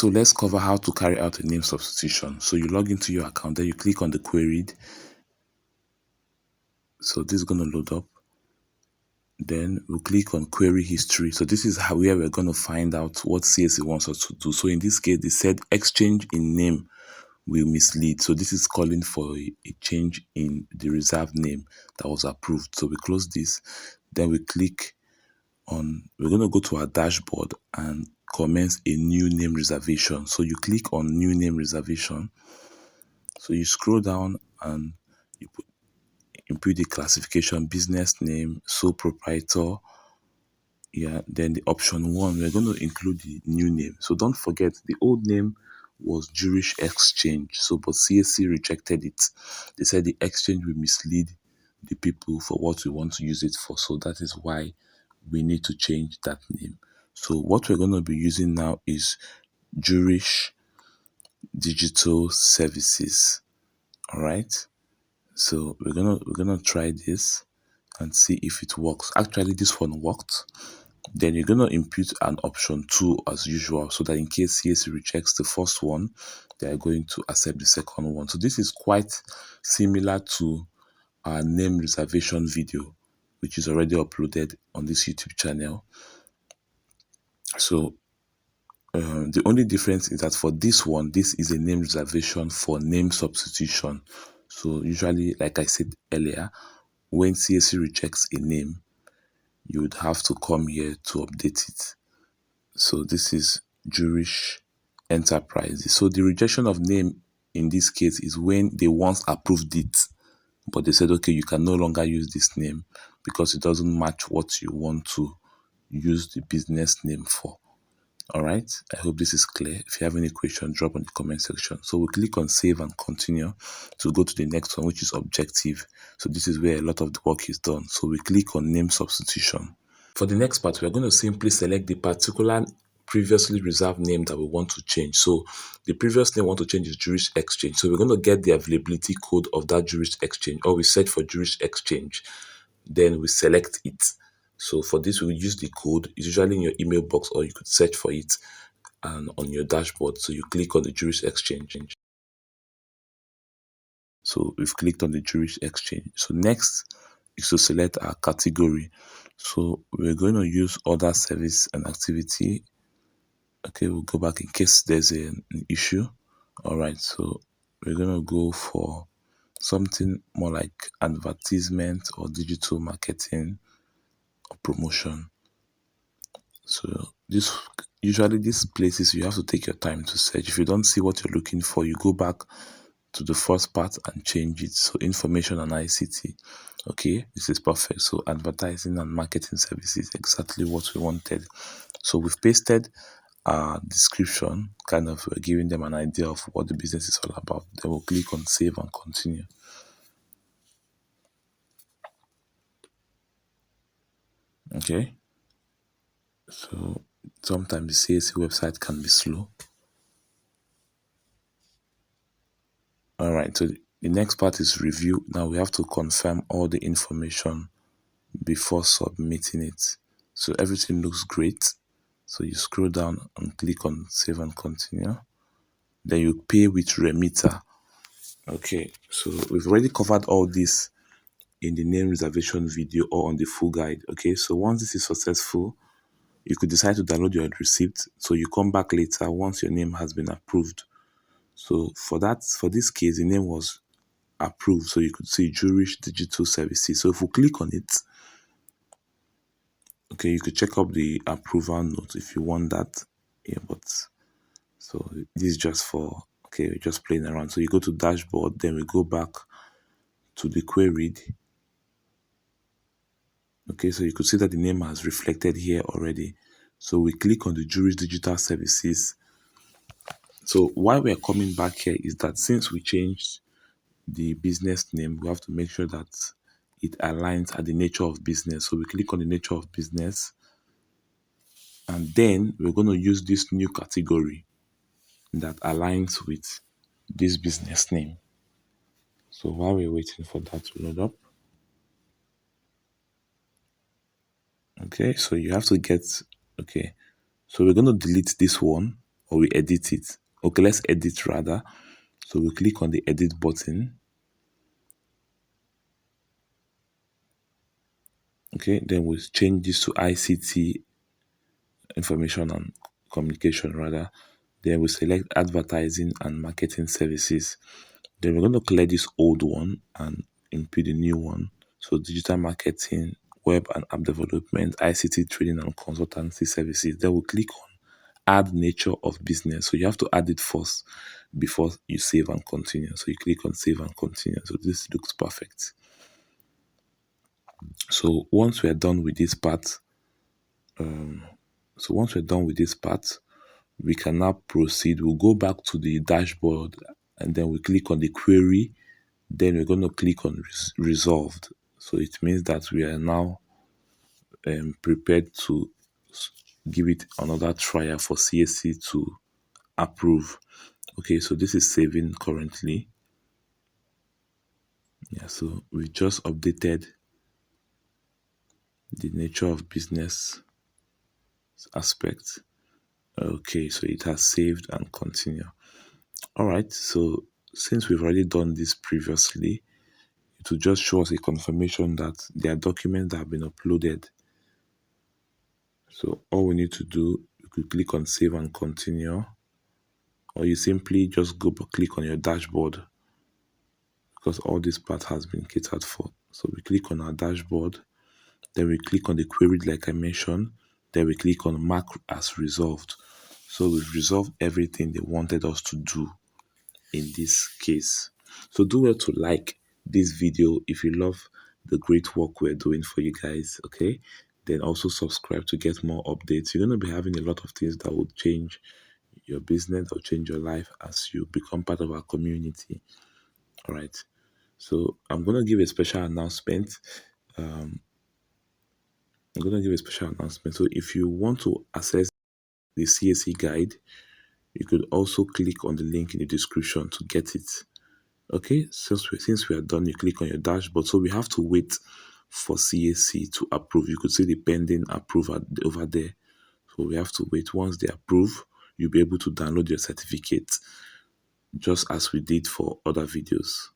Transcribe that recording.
So let's cover how to carry out a name substitution. So you log into your account, then you click on the queried. So this is going to load up. Then we'll click on query history. So this is where we're going to find out what CAC wants us to do. So in this case, they said exchange in name will mislead. So this is calling for a change in the reserved name that was approved. So we close this. Then we click on, we're going to go to our dashboard and commence a new name reservation. So you click on new name reservation. So you scroll down and you input the classification, business name, sole proprietor. Yeah, then the option 1, we're going to include the new name. So don't forget, the old name was Jewish Exchange. So, but CAC rejected it. They said the exchange will mislead the people for what we want to use it for. So that is why we need to change that name. So what we're going to be using now is Jewish Digital Services. All right. So we're gonna try this and see if it works. Actually, this one worked. Then you're gonna input an option 2 as usual, so that in case CAC rejects the first one, they are going to accept the second one. So this is quite similar to our name reservation video, which is already uploaded on this YouTube channel. So the only difference is that for this one, this is a name reservation for name substitution. So usually, like I said earlier, when CAC rejects a name, you would have to come here to update it. So this is Jewish Enterprises. So the rejection of name in this case is when they once approved it, but they said, okay, you can no longer use this name because it doesn't match what you want to use the business name for. All right, I hope this is clear. If you have any question, drop on the comment section. So we'll click on save and continue to go to the next one, which is objective. So this is where a lot of the work is done. So we click on name substitution. For the next part, we're going to simply select the particular previously reserved name that we want to change. So the previous name we want to change is Jewish Exchange. So we're going to get the availability code of that Jewish Exchange, or we search for Jewish Exchange. Then we select it. So for this, we'll use the code. It's usually in your email box, or you could search for it and on your dashboard. So you click on the Jewish Exchange. So we've clicked on the Jewish Exchange. So next is to select our category. So we're going to use other service and activity. Okay, we'll go back in case there's an issue. All right, so we're going to go for something more like advertisement or digital marketing or promotion. So this usually these places you have to take your time to search. If you don't see what you're looking for, you go back to the first part and change it. So information and ICT. Okay, this is perfect. So advertising and marketing services, exactly what we wanted. So we've pasted our description, kind of giving them an idea of what the business is all about. Then we'll click on save and continue. Okay, so sometimes the CAC website can be slow. All right, so the next part is review. Now we have to confirm all the information before submitting it. So everything looks great. So you scroll down and click on save and continue. Then you pay with remitter. Okay, so we've already covered all this in the name reservation video or on the full guide. Okay, so once this is successful, you could decide to download your receipt. So you come back later once your name has been approved. So for this case, the name was approved. So you could see Jewish Digital Services. So if we click on it, okay, you could check up the approval note if you want that. Yeah, but so this is just for, okay, we're just playing around. So you go to dashboard, then we go back to the queried. Okay, so you could see that the name has reflected here already. So we click on the Jewish Digital Services. So why we're coming back here is that since we changed the business name, we have to make sure that it aligns at the nature of business. So we click on the nature of business, and then we're going to use this new category that aligns with this business name. So while we're waiting for that to load up, okay, so you have to get, okay, so we're going to delete this one, or we edit it. Okay, let's edit rather. So we click on the edit button. Okay, then we'll change this to ICT, information and communication rather. Then we select advertising and marketing services. Then we're going to clear this old one and input the new one. So digital marketing, web and app development, ICT training and consultancy services. Then we'll click on add nature of business. So you have to add it first before you save and continue. So you click on save and continue. So this looks perfect. So once we're done with this part, we can now proceed. We'll go back to the dashboard and then we click on the query. Then we're going to click on resolved. So it means that we are now prepared to give it another trial for CAC to approve. Okay, so this is saving currently. Yeah, so we just updated the nature of business aspect. Okay, so it has saved and continue. All right, so since we've already done this previously, it will just show us a confirmation that there are documents that have been uploaded. So all we need to do, you could click on save and continue, or you simply just click on your dashboard because all this part has been catered for. So we click on our dashboard, then we click on the query like I mentioned, then we click on mark as resolved. So we've resolved everything they wanted us to do in this case. So do well to like this video if you love the great work we're doing for you guys, okay? Then also subscribe to get more updates. You're going to be having a lot of things that will change your business or change your life as you become part of our community. All right. So I'm going to give a special announcement. So if you want to access the CAC guide, you could also click on the link in the description to get it. Okay, since we are done, you click on your dashboard. So we have to wait for CAC to approve. You could see the pending approval over there. So we have to wait. Once they approve, you'll be able to download your certificate, just as we did for other videos.